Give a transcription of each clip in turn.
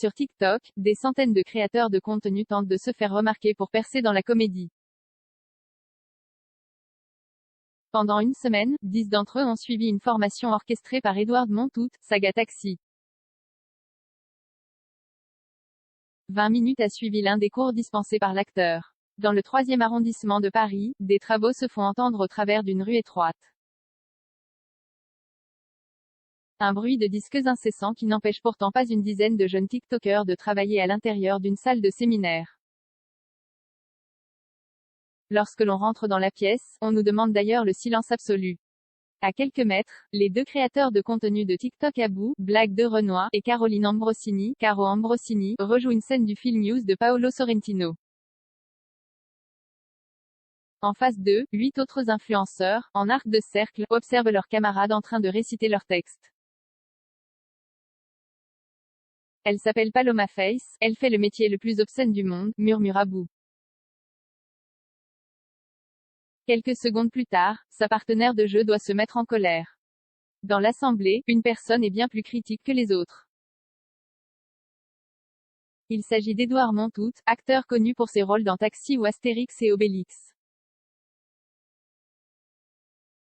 Sur TikTok, des centaines de créateurs de contenu tentent de se faire remarquer pour percer dans la comédie. Pendant une semaine, 10 d'entre eux ont suivi une formation orchestrée par Edouard Montout, Saga Taxi. 20 minutes a suivi l'un des cours dispensés par l'acteur. Dans le 3e arrondissement de Paris, des travaux se font entendre au travers d'une rue étroite. Un bruit de disques incessant qui n'empêche pourtant pas une dizaine de jeunes TikTokers de travailler à l'intérieur d'une salle de séminaire. Lorsque l'on rentre dans la pièce, on nous demande d'ailleurs le silence absolu. À quelques mètres, les deux créateurs de contenu de TikTok Abou, Blague de Renoir, et Caroline Ambrosini, Caro Ambrosini, rejouent une scène du film News de Paolo Sorrentino. En face d'eux, 8 autres influenceurs, en arc de cercle, observent leurs camarades en train de réciter leur texte. Elle s'appelle Paloma Face, elle fait le métier le plus obscène du monde, murmure Abou. Quelques secondes plus tard, sa partenaire de jeu doit se mettre en colère. Dans l'assemblée, une personne est bien plus critique que les autres. Il s'agit d'Edouard Montout, acteur connu pour ses rôles dans Taxi ou Astérix et Obélix.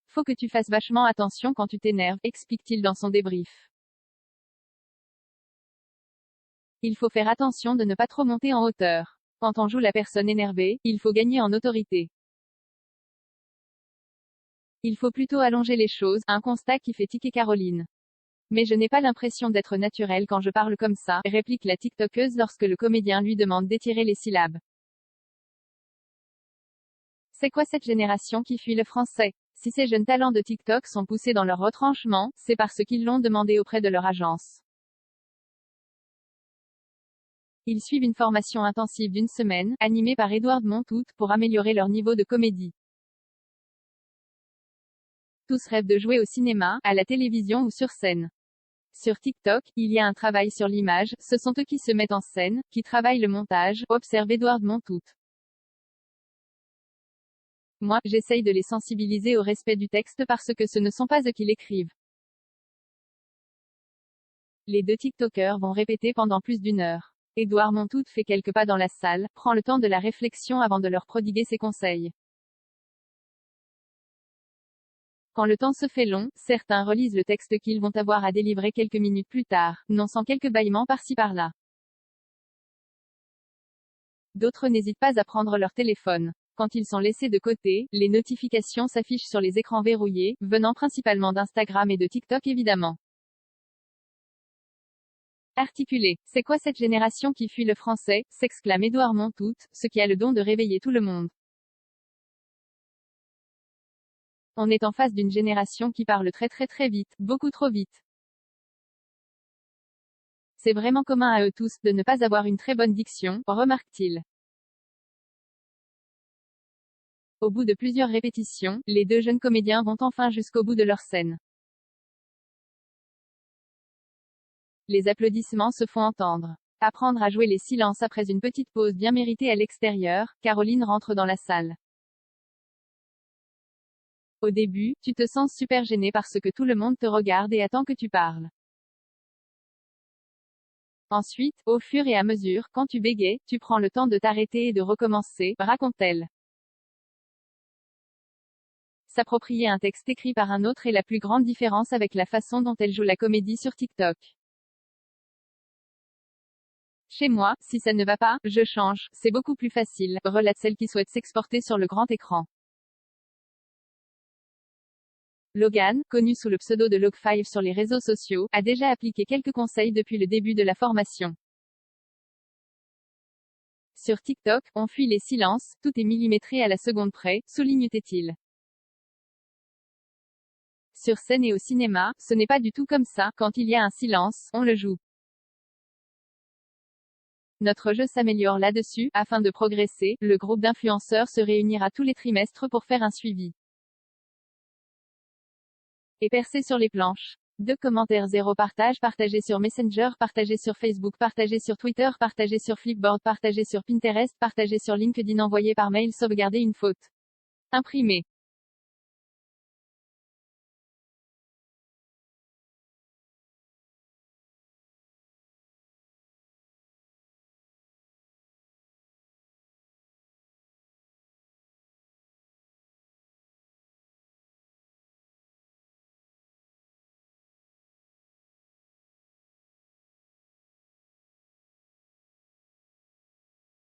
Faut que tu fasses vachement attention quand tu t'énerves, explique-t-il dans son débrief. Il faut faire attention de ne pas trop monter en hauteur. Quand on joue la personne énervée, il faut gagner en autorité. Il faut plutôt allonger les choses, un constat qui fait tiquer Caroline. Mais je n'ai pas l'impression d'être naturelle quand je parle comme ça, réplique la TikTokeuse lorsque le comédien lui demande d'étirer les syllabes. C'est quoi cette génération qui fuit le français? Si ces jeunes talents de TikTok sont poussés dans leur retranchement, c'est parce qu'ils l'ont demandé auprès de leur agence. Ils suivent une formation intensive d'une semaine, animée par Edouard Montout, pour améliorer leur niveau de comédie. Tous rêvent de jouer au cinéma, à la télévision ou sur scène. Sur TikTok, il y a un travail sur l'image, ce sont eux qui se mettent en scène, qui travaillent le montage, observe Edouard Montout. Moi, j'essaye de les sensibiliser au respect du texte parce que ce ne sont pas eux qui l'écrivent. Les deux TikTokers vont répéter pendant plus d'une heure. Edouard Montout fait quelques pas dans la salle, prend le temps de la réflexion avant de leur prodiguer ses conseils. Quand le temps se fait long, certains relisent le texte qu'ils vont avoir à délivrer quelques minutes plus tard, non sans quelques bâillements par-ci par-là. D'autres n'hésitent pas à prendre leur téléphone. Quand ils sont laissés de côté, les notifications s'affichent sur les écrans verrouillés, venant principalement d'Instagram et de TikTok évidemment. Articulé. C'est quoi cette génération qui fuit le français, s'exclame Edouard Montout, ce qui a le don de réveiller tout le monde. On est en face d'une génération qui parle très vite, beaucoup trop vite. C'est vraiment commun à eux tous, de ne pas avoir une très bonne diction, remarque-t-il. Au bout de plusieurs répétitions, les deux jeunes comédiens vont enfin jusqu'au bout de leur scène. Les applaudissements se font entendre. Apprendre à jouer les silences après une petite pause bien méritée à l'extérieur, Caroline rentre dans la salle. Au début, tu te sens super gêné parce que tout le monde te regarde et attend que tu parles. Ensuite, au fur et à mesure, quand tu bégayes, tu prends le temps de t'arrêter et de recommencer, raconte-t-elle. S'approprier un texte écrit par un autre est la plus grande différence avec la façon dont elle joue la comédie sur TikTok. Chez moi, si ça ne va pas, je change, c'est beaucoup plus facile, relate celle qui souhaite s'exporter sur le grand écran. Logan, connu sous le pseudo de Log5 sur les réseaux sociaux, a déjà appliqué quelques conseils depuis le début de la formation. Sur TikTok, on fuit les silences, tout est millimétré à la seconde près, souligne-t-il. Sur scène et au cinéma, ce n'est pas du tout comme ça, quand il y a un silence, on le joue. Notre jeu s'améliore là-dessus, afin de progresser, le groupe d'influenceurs se réunira tous les trimestres pour faire un suivi. Et percer sur les planches. 2 commentaires, 0 partage, partagé sur Messenger, partagé sur Facebook, partagé sur Twitter, partagé sur Flipboard, partagé sur Pinterest, partagé sur LinkedIn, envoyé par mail, sauvegarder une faute. Imprimé.